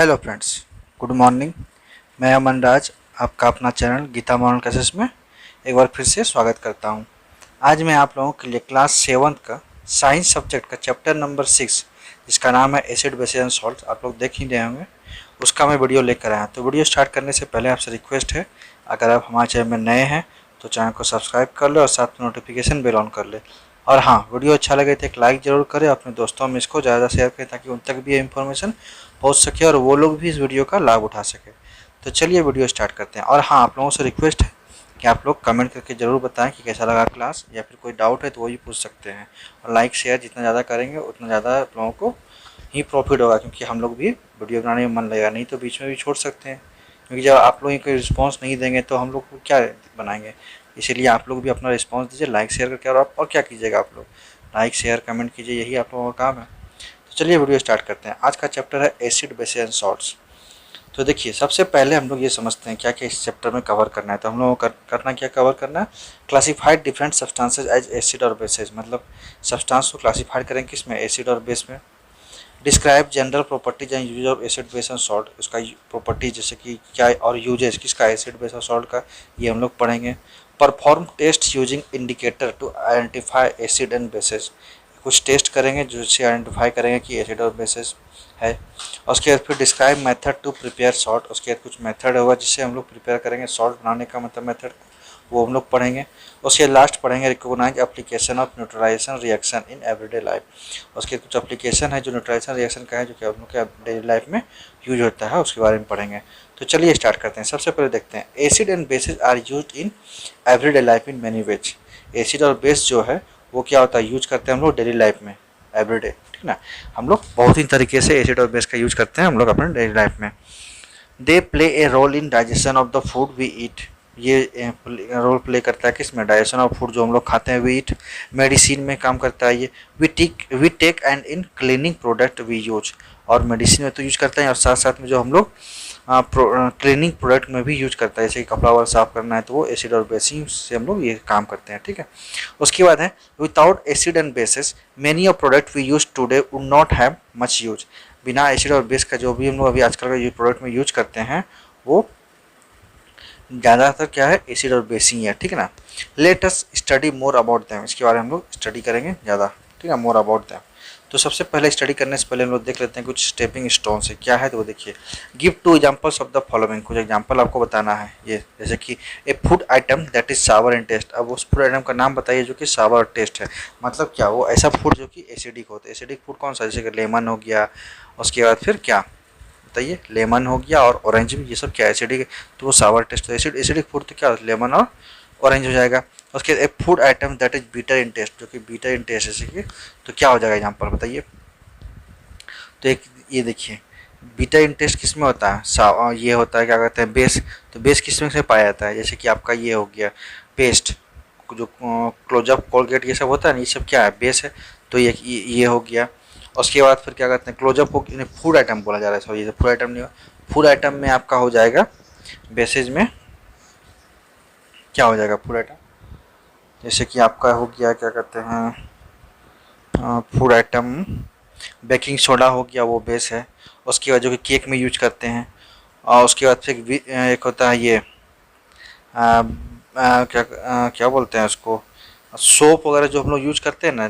Hello friends, good morning. मैं अमन राज, आपका अपना चैनल गीता मॉडल क्लासेस में एक बार फिर से स्वागत करता हूं। आज मैं आप लोगों के लिए क्लास 7 का साइंस सब्जेक्ट का चैप्टर नंबर 6, जिसका नाम है एसिड बेसिस एंड सॉल्ट, आप लोग देख ही रहे होंगे, उसका मैं वीडियो लेकर आया। तो वीडियो स्टार्ट करने से पहले आपसे रिक्वेस्ट है, अगर आप हमारे चैनल में नए हैं तो चैनल को सब्सक्राइब कर ले और साथ में नोटिफिकेशन बेल ऑन कर ले। और हाँ, वीडियो अच्छा लगे तो एक लाइक ज़रूर करें, अपने दोस्तों में इसको ज़्यादा शेयर करें ताकि उन तक भी ये इन्फॉर्मेशन पहुंच सके और वो लोग भी इस वीडियो का लाभ उठा सके। तो चलिए वीडियो स्टार्ट करते हैं। और हाँ, आप लोगों से रिक्वेस्ट है कि आप लोग कमेंट करके ज़रूर बताएं कि कैसा लगा क्लास, या फिर कोई डाउट है तो वो भी पूछ सकते हैं। और लाइक शेयर जितना ज़्यादा करेंगे उतना ज़्यादा आप लोगों को ही प्रॉफिट होगा, क्योंकि हम लोग भी वीडियो बनाने में मन लगेगा, नहीं तो बीच में भी छोड़ सकते हैं, क्योंकि जब आप लोग कोई रिस्पॉन्स नहीं देंगे तो हम लोग को क्या बनाएंगे। इसीलिए आप लोग भी अपना रिस्पॉन्स दीजिए, लाइक शेयर करके। और क्या कीजिएगा, आप लोग लाइक शेयर कमेंट कीजिए, यही आप लोगों का काम है। तो चलिए वीडियो स्टार्ट करते हैं। आज का चैप्टर है एसिड बेसिस एंड सॉल्ट्स। तो देखिए, सबसे पहले हम लोग ये समझते हैं क्या क्या इस चैप्टर में कवर करना है। तो हम लोगों को करना क्या कवर करना है, classified different substances as acid और बेसिस, मतलब सब्सटेंस को क्लासीफाइड करेंगे किस में, एसिड और बेस में। Describe general properties and use of acid base and salt, उसका प्रॉपर्टीज जैसे कि क्या और यूजेज किसका, एसिड बेस और सॉल्ट का, ये हम लोग पढ़ेंगे। Perform test using indicator to identify acid and bases, कुछ टेस्ट करेंगे जिससे आइडेंटिफाई करेंगे कि एसिड और बेसिस है। उसके बाद फिर describe method to prepare salt, उसके बाद कुछ मेथड होगा जिससे हम लोग प्रिपेयर करेंगे सॉल्ट बनाने का, मतलब मेथड वो हम लोग पढ़ेंगे। उसके लास्ट पढ़ेंगे recognise application of neutralisation reaction in everyday life. उसके कुछ एप्लीकेशन है जो न्यूट्रलाइजेशन रिएक्शन का है, जो कि हम लोग के डेली लाइफ में यूज होता है, उसके बारे में पढ़ेंगे। तो चलिए स्टार्ट करते हैं। सबसे पहले देखते हैं, acid and bases are use in everyday life in many ways. Acid और बेस जो है वो क्या होता है, यूज करते हैं हम लोग डेली लाइफ में, एवरीडे, ठीक ना। हम लोग बहुत ही तरीके से एसिड और बेस का यूज करते हैं हम लोग अपने डेली लाइफ में। They play a role in digestion of the food we eat, ये रोल प्ले करता है किसमें, डाइजेशन ऑफ फूड जो हम लोग खाते हैं वी ईट। मेडिसिन में काम करता है ये। We take and in cleaning product we use, और मेडिसिन में तो यूज करते हैं, और साथ साथ में जो हम लोग क्लीनिंग प्रोडक्ट में भी यूज करता है, जैसे कि कपड़ा वगैरह साफ करना है तो वो एसिड और बेसिस से हम लोग ये काम करते हैं, ठीक है। उसके बाद है without acid and bases many of product we use today would not have much use. बिना एसिड और बेस का जो भी हम लोग अभी आजकल का ये प्रोडक्ट में यूज करते हैं वो ज़्यादातर क्या है, एसिड और बेस ही है, ठीक है ना। Let us study more about them, इसके बारे में हम लोग स्टडी करेंगे ज़्यादा, ठीक है, मोर अबाउट दैम। तो सबसे पहले स्टडी करने से पहले हम लोग देख लेते हैं कुछ स्टेपिंग स्टोन्स है, क्या है तो वो देखिए। Give two examples of the following, कुछ एग्जांपल आपको बताना है ये, जैसे कि a food item that is sour in taste. अब उस फूड आइटम का नाम बताइए जो कि सावर टेस्ट है, मतलब क्या, वो ऐसा फूड जो कि एसिडिक होता है। एसिडिक फूड कौन सा, जैसे कि लेमन हो गया, उसके बाद फिर क्या बताइए, लेमन हो गया और ऑरेंज भी, ये सब क्या एसिडिक है, तो वो सावर टेस्ट। तो एसिडिक फूड तो क्या, लेमन और ऑरेंज हो जाएगा। उसके एक food item that is bitter in taste, जो कि बीटर इन टेस्ट जैसे कि, तो क्या हो जाएगा एग्जाम्पल बताइए। तो एक ये देखिए, बीटा इंटेस्ट किस में होता है, ये होता है क्या कहते हैं, बेस। तो बेस किस में से पाया जाता है, जैसे कि आपका ये हो गया पेस्ट, जो क्लोजअप कोलगेट ये सब होता है ना, ये सब क्या है, बेस है। तो ये हो गया। उसके बाद फिर क्या कहते हैं, क्लोजअप को फूड आइटम बोला जा रहा है, सॉरी ये फूड आइटम नहीं, फूड आइटम में आपका हो जाएगा बेसिस में क्या हो जाएगा, फूड आइटम जैसे कि आपका हो गया क्या कहते हैं, फूड आइटम बेकिंग सोडा हो गया, वो बेस है। उसके बाद जो कि केक में यूज करते हैं। और उसके बाद फिर एक होता है ये क्या बोलते हैं उसको, सोप वगैरह जो हम लोग यूज करते हैं ना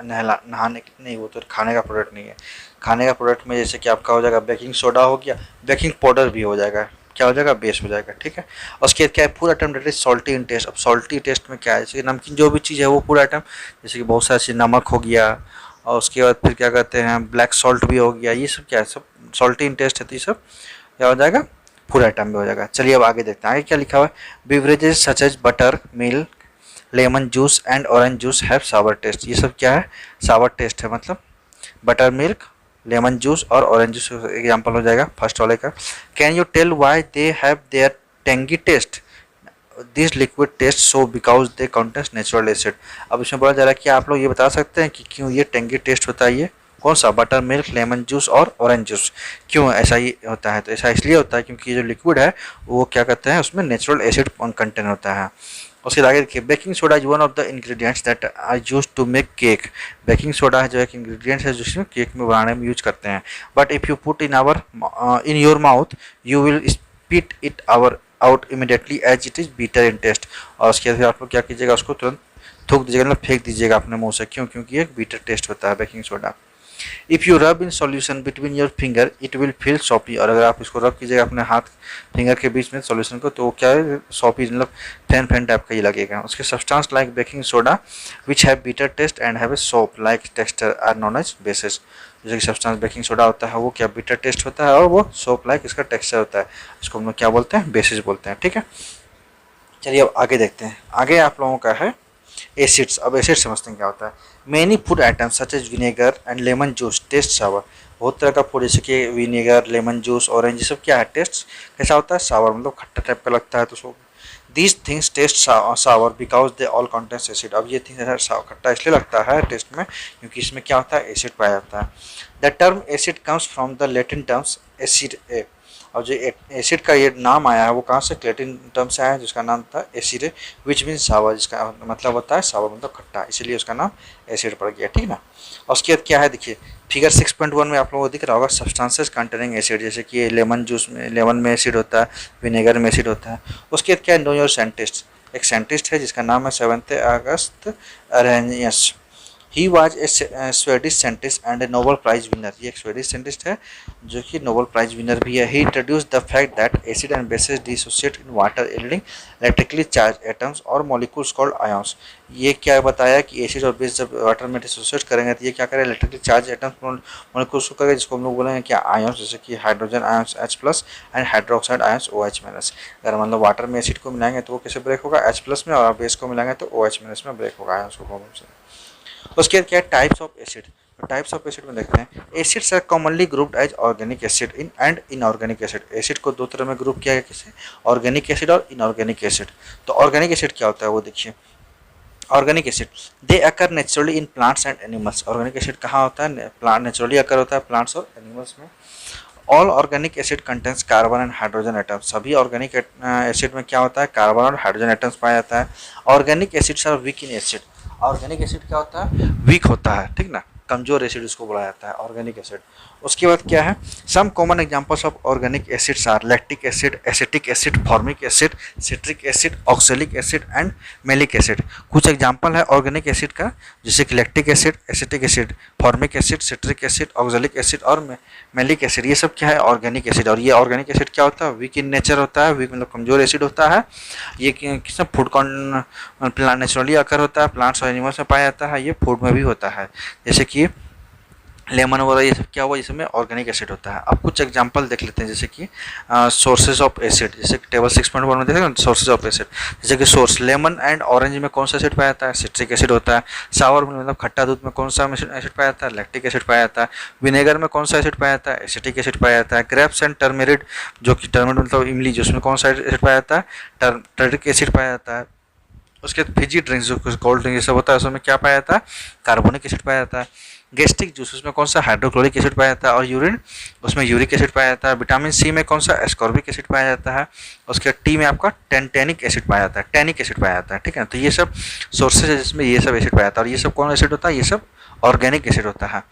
नहाने के, नहीं वो तो खाने का प्रोडक्ट नहीं है। खाने का प्रोडक्ट में जैसे कि आपका हो जाएगा बेकिंग सोडा हो गया, बेकिंग पाउडर भी हो जाएगा, क्या हो जाएगा, बेस हो जाएगा, ठीक है। उसके बाद क्या है, food item that is salty in taste. अब सॉल्टी टेस्ट में क्या है, जैसे नमकीन जो भी चीज़ है वो फूड आइटम, जैसे कि बहुत सारी चीज़, नमक हो गया, और उसके बाद फिर क्या कहते हैं ब्लैक सॉल्ट भी हो गया, ये सब क्या है, सब सॉल्टी इन टेस्ट है, तो ये सब क्या हो जाएगा, फूड आइटम भी हो जाएगा। चलिए अब आगे देखते हैं, आगे क्या लिखा हुआ है, beverages such as butter milk lemon juice and orange juice have sour taste. ये सब क्या है, सावर टेस्ट है, मतलब बटर मिल्क, लेमन जूस और ऑरेंज जूस एग्जाम्पल हो जाएगा फर्स्ट वाले का। Can you tell why they have their tangy taste, this liquid taste so because they contains natural acid. अब इसमें बोला जा रहा है कि आप लोग ये बता सकते हैं कि क्यों ये टेंगी टेस्ट होता है, ये कौन सा, बटर मिल्क लेमन जूस और ऑरेंज जूस, क्यों ऐसा ही होता है। तो ऐसा इसलिए होता है क्योंकि ये जो लिक्विड है वो क्या कहते हैं, उसमें नेचुरल एसिड कंटेंट होता है। उसके आगे देखिए, baking soda is one of the ingredients that are used to make cake. Baking soda है जो एक इंग्रेडिएंट है जिसमें केक में बनाने में यूज करते हैं। But if you put in your mouth you will spit it out immediately as it is bitter in taste. और उसके बाद आप लोग क्या कीजिएगा, उसको तुरंत थूक दीजिएगा, मतलब फेंक दीजिएगा अपने मुंह से। क्यों? क्योंकि एक बीटर टेस्ट होता है baking soda. If you rub in solution between your finger it will feel soppy. और अगर आप इसको रब कीजिएगा अपने हाथ फिंगर के बीच में सॉल्यूशन को, तो क्या है, सॉपी मतलब फैन फैन टाइप का ही लगेगा। उसके substance like baking soda which have bitter taste and have a soap like texture are known as bases. जैसे कि सब्सटेंस बेकिंग सोडा होता है वो क्या बीटर टेस्ट होता है और वो सोप लाइक इसका टेक्सचर होता है, इसको हम लोग क्या बोलते हैं, बेसिस बोलते हैं। ठीक है, चलिए अब आगे देखते हैं। आगे आप लोगों का है एसिड्स। अब एसिड समझते हैं क्या होता है। Many food items such as vinegar and lemon juice taste sour. बहुत तरह का फूड जैसे कि विनेगर, लेमन जूस, ऑरेंज, ये सब क्या है, टेस्ट कैसा होता है, सावर, मतलब खट्टा टाइप का लगता है। तो so these things taste sour because they all contains acid. अब ये थिंग्स खट्टा इसलिए लगता है टेस्ट में क्योंकि इसमें क्या होता है, एसिड पाया जाता है। The term acid comes from the Latin terms acidus. और जो एसिड का ये नाम आया है वो कहाँ से, लैटिन टर्म से आया है जिसका नाम था एसिड विच मीन सावर, जिसका मतलब होता है सावर मतलब खट्टा, इसीलिए उसका नाम एसिड पड़ गया। ठीक ना। और उसके बाद क्या है, देखिए फिगर 6.1 में आप लोगों को दिख रहा होगा सब्सटेंसेस कंटेनिंग एसिड। जैसे कि लेमन जूस में, लेमन में एसिड होता है, विनेगर में एसिड होता है। उसके बाद क्या है, नो योर साइंटिस्ट। एक साइंटिस्ट है जिसका नाम है 7 August Arrhenius. He was a Swedish scientist and a Nobel prize winner. ये एक स्वेडिश साइंटिस्ट है जो कि नोबल प्राइज विनर भी है। He introduce the fact that acid and bases dissociate in water yielding electrically charged atoms और molecules called ions. ये क्या बताया कि एसिड और बेस जब वाटर में डिसोसिएट करेंगे तो ये क्या करें, इलेक्ट्रिकली चार्ज एटम्स मॉलिक्यूल्स को करेंगे, जिसको हम लोग बोलेंगे क्या, आयंस। जैसे कि hydrogen ions H+ and hydroxide ions OH-। अगर मतलब वाटर में एसिड को मिलाएंगे तो वो कैसे ब्रेक होगा, H+ में, और बेस को मिलाएंगे तो OH- में ब्रेक होगा आयंस को फॉर्म से। उसके बाद क्या है, टाइप्स ऑफ एसिड। तो टाइप्स ऑफ एसिड में देखते हैं, acids are commonly grouped as organic acid in and inorganic acid. एसिड को दो तरह में ग्रुप किया गया, किसे, ऑर्गेनिक एसिड और इनऑर्गेनिक एसिड। तो ऑर्गेनिक एसिड क्या होता है वो देखिए, organic acid they occur naturally in plants and animals. Organic acid कहाँ होता है, प्लांट नेचुरली अकर होता है प्लांट्स और एनिमल्स में। All organic acid contains carbon and hydrogen atoms. सभी ऑर्गेनिक एसिड में क्या होता है, कार्बन और हाइड्रोजन एटम्स पाया जाता है। Organic acids are weak in acid. Organic acid क्या होता है, वीक होता है, ठीक ना, कमजोर एसिड उसको बोला जाता है ऑर्गेनिक एसिड। उसके बाद क्या है, some common examples of organic acids are lactic acid, acetic acid, formic acid, citric acid, oxalic acid and malic acid. कुछ एग्जांपल है ऑर्गेनिक एसिड का, जैसे कि lactic acid, acetic acid, formic acid, citric acid, oxalic acid और malic acid. ये सब क्या है, ऑर्गेनिक एसिड। और ये ऑर्गेनिक एसिड क्या होता है, वीक इन नेचर होता है, वीक मतलब कमजोर एसिड होता है। ये किस फूड कॉन प्लांट नेचुरली आकर होता है, प्लांट्स और एनिमल्स में पाया जाता है, ये फूड में भी होता है। जैसे कि लेमन वगैरह ये सब क्या हुआ, इसमें ऑर्गेनिक एसिड होता है। अब कुछ एग्जांपल देख लेते हैं, जैसे कि सोर्सेज ऑफ एसिड। जैसे कि टेबल 6.1 में देखें सोर्सेज ऑफ एसिड। जैसे कि सोर्स, लेमन एंड ऑरेंज में कौन सा एसिड पाया जाता है, सिट्रिक एसिड होता है। सावर में मतलब खट्टा दूध में कौन सा एसिड पाया जाता है, लैक्टिक एसिड पाया जाता है। विनेगर में कौन सा एसिड पाया जाता है, एसिटिक एसिड पाया जाता है। ग्रेप्स एंड टर्मेरिड, जो कि टर्मेरिड मतलब इमली, जो उसमें कौन सा एसिड पाया जाता है, टर्मरिक एसिड पाया जाता है। उसके बाद फिजी ड्रिंक्स, जो कोल्ड ड्रिंक ये सब होता है, उसमें क्या पाया जाता है, कार्बोनिक एसिड पाया जाता है। गैस्ट्रिक जूस, उसमें कौन सा, हाइड्रोक्लोरिक एसिड पाया जाता है। और यूरिन, उसमें यूरिक एसिड पाया जाता है। विटामिन सी में कौन सा, एस्कॉर्बिक एसिड पाया जाता है। उसके टी में आपका टेनिक एसिड पाया जाता है, टैनिक एसिड पाया जाता है, ठीक है। तो ये सब सोर्सेज है जिसमें ये सब एसिड पाया जाता है। और ये सब कौन एसिड होता है, ये सब ऑर्गेनिक एसिड होता है।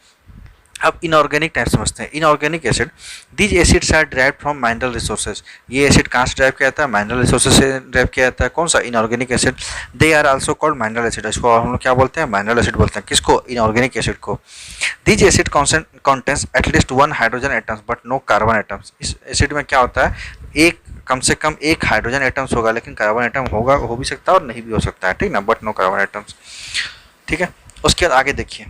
अब इनऑर्गेनिक टाइप समझते हैं। Inorganic acid, these acids are derived from mineral resources. ये एसिड कहाँ से ड्राइव किया जाता है, माइनरल रिसोर्सेज से ड्राइव किया जाता है। कौन सा, inorganic acid. They are also called mineral acid. इसको हम लोग क्या बोलते हैं, माइनरल एसिड बोलते हैं। किसको, इनऑर्गेनिक एसिड को। These acid contains at least 1 hydrogen atoms but no carbon atoms. इस एसिड में क्या होता है, एक कम से कम एक हाइड्रोजन एटम्स होगा, लेकिन कार्बन एटम होगा, हो भी सकता है और नहीं भी हो सकता है, ठीक ना, बट नो कार्बन एटम्स, ठीक है। उसके बाद आगे देखिए,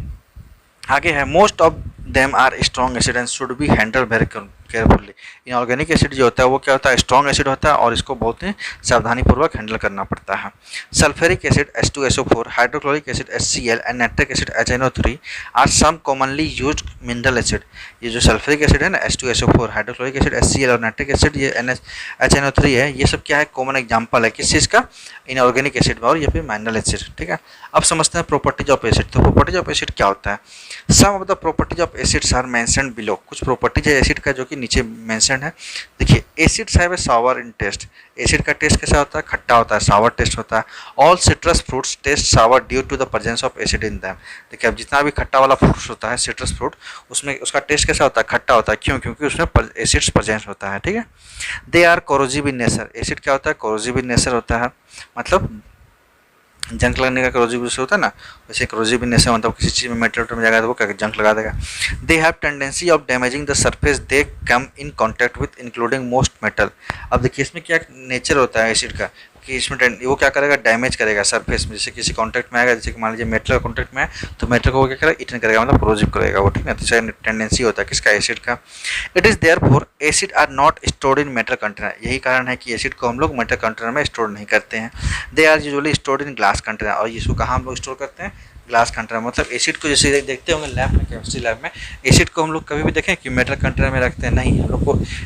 आगे है, most of them are strong acid and should be handle very carefully. Inorganic acid जो होता है वो क्या होता है, स्ट्रॉन्ग एसिड होता है और इसको बहुत ही सावधानीपूर्वक हैंडल करना पड़ता है। Sulphuric acid H2SO4, hydrochloric acid HCl and nitric acid HNO3 are some commonly used mineral acid. ये जो सल्फ्यूरिक एसिड है ना, H2SO4, हाइड्रोक्लोरिक एसिड HCl और नाइट्रिक एसिड ये HNO3 है, ये सब क्या है, कॉमन एग्जाम्पल है किस चीज़ का, इनऑर्गेनिक एसिड में, और ये फिर मिनरल एसिड, ठीक है। अब समझते हैं प्रॉपर्टीज ऑफ एसिड। तो प्रॉपर्टीज ऑफ एसिड क्या होता है, some of the properties of acids are mentioned below. कुछ प्रॉपर्टीज है एसिड का जो कि कि नीचे मेंशन है। देखिए acids have a sour in taste, acid का टेस्ट कैसा होता है, खट्टा होता है, सावर टेस्ट होता है। All citrus fruits taste sour due to the presence of acid in them. देखिए अब जितना भी खट्टा वाला फ्रूट्स होता है सिट्रस फ्रूट, उसमें उसका टेस्ट कैसा होता है, खट्टा होता है। क्यों? क्योंकि उसमें एसिड्स प्रेजेंस होता है। ठीक है, they are corrosive in nature, acid क्या होता है, कोरोजिव इन नेचर होता है, मतलब जंक लगने का कोरोजिव होता है ना, वैसे कोरोजिव इन नेचर मतलब किसी चीज़ में मेटल में जाएगा तो वो क्या जंक लगा देगा। They have tendency of damaging the surface they come in contact with including most metal. अब देखिए इसमें क्या नेचर होता है एसिड का कि इसमें वो क्या करेगा, डैमेज करेगा सरफेस में, जैसे किसी कॉन्टैक्ट में आएगा, जैसे कि मान लीजिए मेटल का कॉन्टैक्ट में है तो मेटल को वो क्या करेगा, इटन करेगा, मतलब कोरोजिव करेगा वो। ठीक है, तो टेंडेंसी होता है किसका, एसिड का। It is therefore acid are not stored in metal container, यही कारण है कि एसिड को हम लोग मेटल कंटेनर में स्टोर नहीं करते हैं। They are usually stored in glass container, और इसको कहाँ हम लोग स्टोर करते हैं, ग्लास कंटेनर। मतलब एसिड को जैसे देखते होंगे लैब में, केमिस्ट्री लैब में, एसिड को हम लोग कभी भी देखें कि मेटल कंटेनर में रखते हैं, नहीं,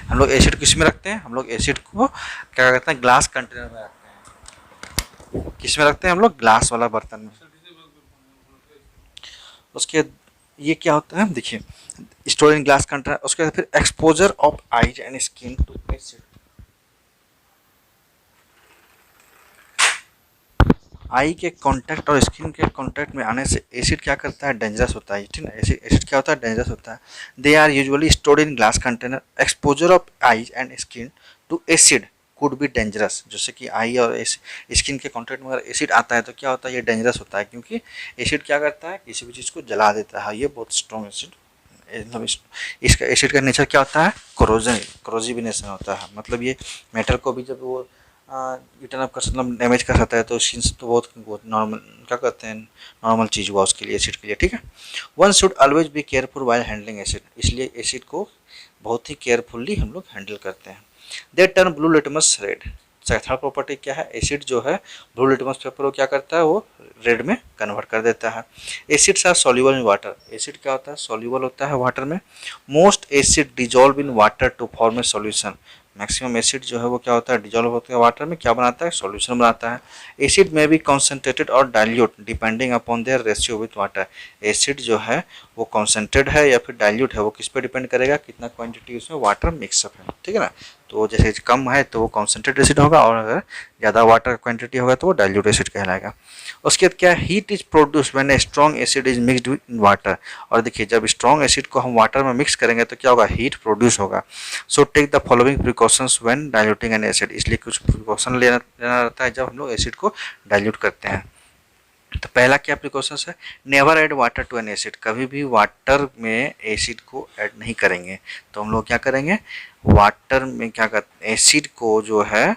हम लोग एसिड किस में रखते हैं, हम लोग एसिड को क्या करते हैं, ग्लास कंटेनर में रखते हैं। किस में रखते हैं हम लोग, ग्लास वाला बर्तन में। उसके ये क्या होता है, देखिए स्टोर इन ग्लास कंटेनर। उसके बाद फिर exposure of eyes and skin to acid, eye के कांटेक्ट और स्किन के कांटेक्ट में आने से एसिड क्या करता है, डेंजरस होता है। ठीक है, एसिड क्या होता है, डेंजरस होता है। They are usually stored in glass container. Exposure of eyes and skin to acid could be dangerous, जैसे कि आई और स्किन के कांटेक्ट में अगर एसिड आता है तो क्या होता है, ये डेंजरस होता है, क्योंकि एसिड क्या करता है, किसी भी चीज़ को जला देता है। ये बहुत स्ट्रॉन्ग एसिड, मतलब इसका एसिड का नेचर क्या होता है, कोरोजिव नेचर होता है। मतलब ये मेटल को भी जब वो रिटर्न अप कर मतलब डैमेज कर सकता है, तो स्किन से तो बहुत नॉर्मल, क्या कहते हैं, नॉर्मल चीज़ हुआ उसके लिए, एसिड के लिए। ठीक है, one should always be careful while handling acid, इसलिए एसिड को बहुत ही केयरफुल्ली हम लोग हैंडल करते हैं। They turn blue litmus red, third property क्या है, एसिड जो है ब्लू लिटमस पेपर को क्या करता है, वो रेड में कन्वर्ट कर देता है। Acids are soluble in water, acid क्या होता है, सॉल्युबल होता है वाटर में। Most acid dissolve in water to form a solution, maximum acid जो है वो क्या होता है, डिजॉल्व होता है वाटर में, क्या बनाता है, सॉल्यूशन बनाता है। एसिड में बी कॉन्सेंट्रेटेड और dilute depending upon their ratio with water, acid जो है वो कॉन्सेंट्रेट है या फिर डाइल्यूट है, वो किस पे डिपेंड करेगा, कितना क्वांटिटी उसमें वाटर मिक्सअप है। ठीक है ना, तो जैसे कम है तो वो कॉन्सेंट्रेट एसिड होगा, और अगर ज़्यादा वाटर क्वांटिटी होगा तो वो डाइल्यूट एसिड कहलाएगा। उसके बाद क्या, heat is produce when a strong acid is mixed in water, और देखिए जब स्ट्रॉन्ग एसिड को हम वाटर में मिक्स करेंगे तो क्या होगा, हीट प्रोड्यूस होगा। So take the following precautions when diluting an acid, इसलिए कुछ प्रिकॉशन लेना रहता है जब हम लोग एसिड को डाइल्यूट करते हैं। तो पहला क्या प्रिकॉशंस है, never add water to an acid, कभी भी वाटर में एसिड को ऐड नहीं करेंगे। तो हम लोग क्या करेंगे, वाटर में क्या करते हैं, एसिड को जो है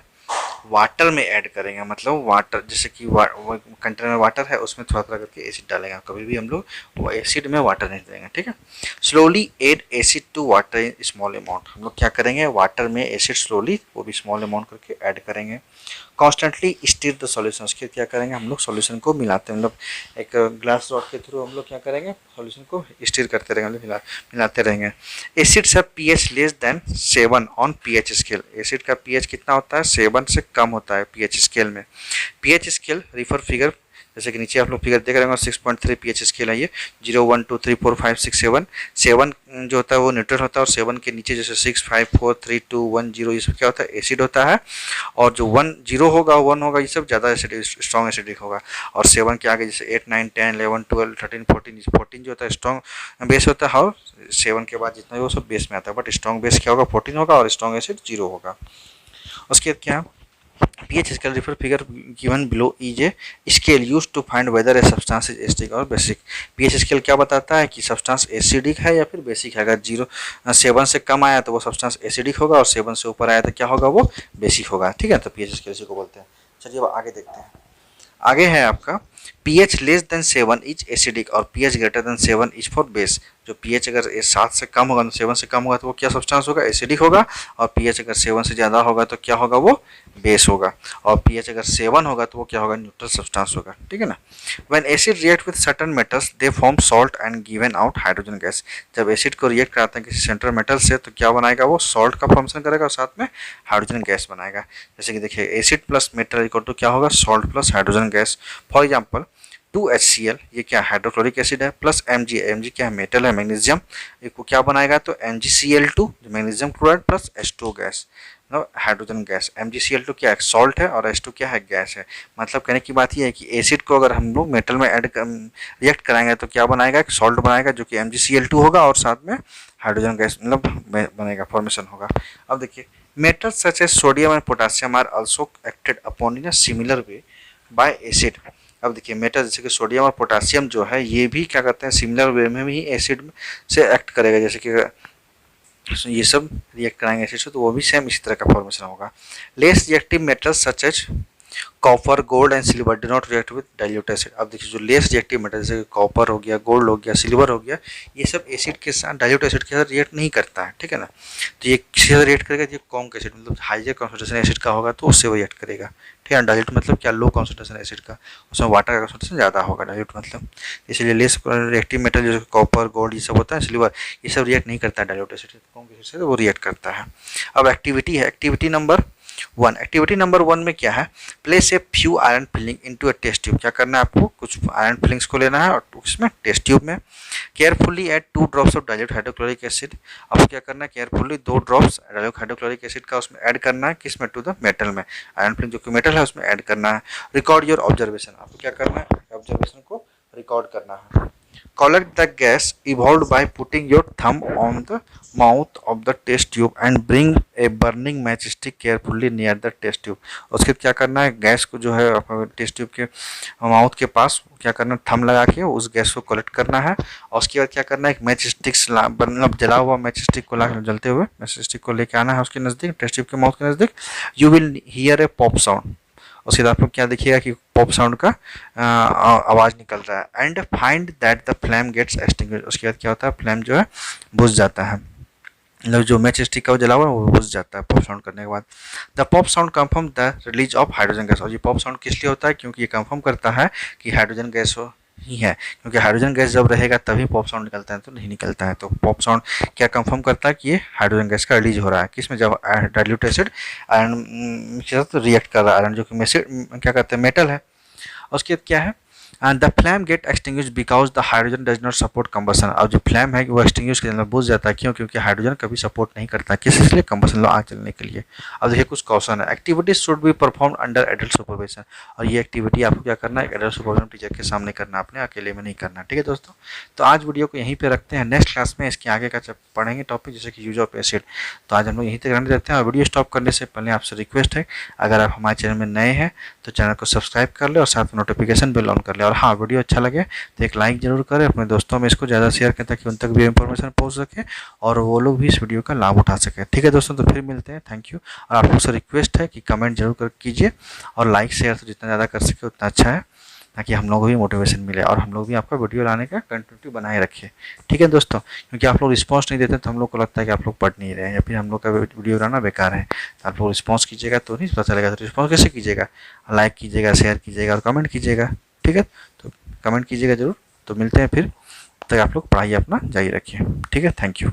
वाटर में ऐड करेंगे, मतलब वाटर जैसे कि कंटेनर में वाटर है उसमें थोड़ा थोड़ा करके एसिड डालेंगे, कभी भी हम लोग वो एसिड में वाटर नहीं देंगे। ठीक है, slowly add acid to water in small amount, हम लोग क्या करेंगे, वाटर में एसिड स्लोली वो भी स्मॉल अमाउंट करके ऐड करेंगे। कॉन्स्टेंटली स्टीर द सॉल्यूशन, उसके क्या करेंगे, हम लोग सॉल्यूशन को मिलाते हैं, मतलब एक ग्लास रॉड के थ्रू हम लोग क्या करेंगे, सॉल्यूशन को स्टीर करते रहेंगे, मिलाते रहेंगे। Acids have pH less than 7 on pH scale, acid का पीएच कितना होता है, 7 से कम होता है पीएच स्केल में। पीएच स्केल रिफर फिगर, जैसे कि नीचे आप लोग फिगर देख रहे होंगे, 6.3 पीएच स्केल है ये, 0 1 2 3 4 5 6 7, 7 जो होता है वो न्यूट्रल होता है, और 7 के नीचे जैसे 6 5 4 3 2 1 0 ये सब क्या होता है, एसिड होता है। और जो 1 0 होगा 1 होगा ये सब ज़्यादा एसिडिक, स्ट्रॉन्ग एसिडिक होगा। और 7 के आगे जैसे 8 9 10 11 12 13 14 जो होता है स्ट्रॉन्ग बेस होता है, और 7 के बाद जितना वो सब बेस में आता है, बट स्ट्रॉन्ग बेस क्या होगा, 14 होगा, और स्ट्रॉन्ग एसिड 0 होगा। उसके बाद क्या, pH scale refer figure given below is a scale used to find whether a substance is acidic or basic। pH scale क्या बताता है कि सब्सटेंस एसिडिक है या फिर बेसिक है। अगर 7 से कम आया तो वो सब्सटेंस एसिडिक होगा, और 7 से ऊपर आया तो क्या होगा, वो बेसिक होगा। ठीक है, तो pH scale इसी को बोलते हैं। चलिए अब आगे देखते हैं। आगे है आपका pH less than 7 is acidic और pH greater than 7 is for base. जो pH अगर 7 से कम होगा, 7 से कम होगा तो वो क्या सब्सटेंस होगा, एसिडिक होगा। और pH अगर 7 से ज़्यादा होगा तो क्या होगा, वो बेस होगा। और pH अगर 7 होगा तो वो क्या होगा, न्यूट्रल सब्सटेंस होगा। ठीक है ना। When acid react with certain metals they form salt and given out hydrogen gas. जब एसिड को रिएक्ट कराते हैं किसी सेंट्रल मेटल से तो क्या बनाएगा, वो सॉल्ट का फॉर्मेशन करेगा और साथ में हाइड्रोजन गैस बनाएगा। जैसे कि देखिए acid plus metal equal to क्या होगा, salt plus hydrogen gas. For example 2HCl, ये क्या हाइड्रोक्लोरिक एसिड है, प्लस Mg, Mg क्या है, मेटल है, मैग्नीशियम, इसको क्या बनाएगा तो MgCl2 magnesium chloride plus H2 gas, hydrogen gas. MgCl2 क्या है, सॉल्ट है, और H2 क्या है, गैस है। मतलब कहने की बात यह है कि एसिड को अगर हम लोग मेटल में रिएक्ट कराएंगे तो क्या बनाएगा, एक सॉल्ट बनाएगा जो कि MgCl2 होगा, और साथ में हाइड्रोजन गैस मतलब बनेगा, फॉर्मेशन होगा। अब देखिए metals such as sodium and potassium are also acted upon in a similar way by acid। अब देखिए मेटल जैसे कि सोडियम और पोटासियम जो है ये भी क्या करते हैं, सिमिलर वे में भी एसिड से एक्ट करेगा, जैसे कि ये सब रिएक्ट कराएंगे एसिड से तो वो भी सेम इसी तरह का फॉर्मेशन होगा। Less reactive metals such as copper, gold and silver do not react with dilute acid. अब देखिए जो लेस रिएक्टिव मेटल जैसे कॉपर हो गया, गोल्ड हो गया, सिल्वर हो गया, ये सब एसिड के साथ, डाइल्यूट एसिड के साथ रिएक्ट नहीं करता है, ठीक है ना। तो ये किसी से रिएक्ट करेगा, ये कॉन्क एसिड मतलब हाइयर कॉन्सेंट्रेशन एसिड का होगा तो उससे वो रिएक्ट करेगा, ठीक है। डाइल्यूट मतलब क्या, लो कॉन्सेंट्रेशन एसिड का, उसमें वाटर का कॉन्सेंट्रेशन ज़्यादा होगा डाइल्यूट मतलब। इसलिए लेस रिएक्टिव मेटल जैसे कॉपर, गोल्ड ये सब होता है, सिल्वर, ये सब रिएक्ट नहीं करता है डाइल्यूट एसिड, कॉन्क एसिड से वो रिएक्ट करता है। अब एक्टिविटी है, एक्टिविटी नंबर 1। एक्टिविटी नंबर 1 में क्या है, place a few iron filing into a test tube. क्या करना है आपको, कुछ आयरन फिलिंग्स को लेना है और उसमें टेस्ट ट्यूब में carefully add 2 drops of dilute hydrochloric acid. अब क्या करना है, carefully 2 drops dilute hydrochloric acid का उसमें ऐड करना है, किसमें, टू द मेटल में, आयरन फिलिंग जो कि मेटल है उसमें ऐड करना है। रिकॉर्ड योर ऑब्जर्वेशन, आपको क्या करना है, ऑब्जर्वेशन को रिकॉर्ड करना है। Collect the gas evolved by putting your thumb on the mouth of the test tube and bring a burning matchstick carefully near the test tube। उसके बाद क्या करना है, गैस को जो है टेस्ट ट्यूब के माउथ के पास क्या करना है, थंब लगा के उस गैस को कलेक्ट करना है, और उसके बाद क्या करना है, एक मैच स्टिक मतलब जला हुआ मैच स्टिक को जलते हुए मैच स्टिक को लेके आना है उसके नज़दीक, टेस्ट ट्यूब के माउथ के नज़दीक। You will hear A pop sound, उसके बाद आपको क्या दिखेगा कि पॉप साउंड का आवाज़ निकल रहा है। And find that the flame gets extinguished, उसके बाद क्या होता है, फ्लेम जो है बुझ जाता है, मतलब जो मैच स्टिक का जला हुआ है वो बुझ जाता है पॉप साउंड करने के बाद। The pop sound confirm the release of hydrogen gas, और ये पॉप साउंड किस लिए होता है, क्योंकि ये कंफर्म करता है कि हाइड्रोजन गैस ही है, क्योंकि हाइड्रोजन गैस जब रहेगा तभी पॉप साउंड निकलता है, तो नहीं निकलता है। तो पॉप साउंड क्या कंफर्म करता है कि ये हाइड्रोजन गैस का रिलीज हो रहा है, किसमें, जब डाइल्यूट एसिड आयरन के साथ रिएक्ट कर रहा है, आयरन जो कि क्या कहते हैं, मेटल है। उसके बाद क्या है, and the flame get extinguish because the hydrogen does not support combustion. अब जो फ्लेम है वो एक्सटिंग्विश के अंदर बुझ जाता है, क्यों, क्योंकि हाइड्रोजन कभी सपोर्ट नहीं करता, किस लिए, कंबसन लो, आग चलने के लिए। अब देखिए कुछ क्वेश्चन है, activities should be perform under adult supervision, और ये एक्टिविटी आपको क्या करना है, एडल्ट सुपरविजन टीचर के सामने करना, अपने अकेले में नहीं करना, ठीक है दोस्तों। तो आज वीडियो को यहीं पर रखते हैं, नेक्स्ट क्लास में इसके आगे का पढ़ेंगे टॉपिक जैसे कि यूज ऑफ एसिड। तो आज हम लोग यहीं तक रहने देते हैं, और वीडियो स्टॉप करने से पहले आपसे रिक्वेस्ट है, अगर आप हमारे चैनल में नए हैं तो चैनल को सब्सक्राइब कर ले और साथ में नोटिफिकेशन बेल ऑन कर ले, और हाँ वीडियो अच्छा लगे तो एक लाइक जरूर करें, अपने दोस्तों में इसको ज़्यादा शेयर करें ताकि उन तक भी इंफॉर्मेशन पहुंच सके और वो लोग भी इस वीडियो का लाभ उठा सके, ठीक है दोस्तों। तो फिर मिलते हैं, थैंक यू। और आप लोग से रिक्वेस्ट है कि कमेंट जरूर कर कीजिए, और लाइक शेयर तो जितना ज़्यादा कर सके उतना अच्छा है, ताकि हम लोगों को भी मोटिवेशन मिले और हम लोग भी आपका वीडियो लाने का कंटिन्यूटी बनाए रखें, ठीक है दोस्तों। क्योंकि आप लोग रिस्पांस नहीं देते तो हम लोग को लगता है कि आप लोग पढ़ नहीं रहे हैं या फिर हम लोग का वीडियो बनाना बेकार है। तो आप लोग रिस्पांस कीजिएगा तो नहीं पता चलेगा, तो रिस्पांस कैसे कीजिएगा, लाइक कीजिएगा, शेयर कीजिएगा और कमेंट कीजिएगा, ठीक है। तो कमेंट कीजिएगा जरूर। तो मिलते हैं फिर, तब तक आप लोग पढ़ाई अपना जारी रखिए, ठीक है, थैंक यू।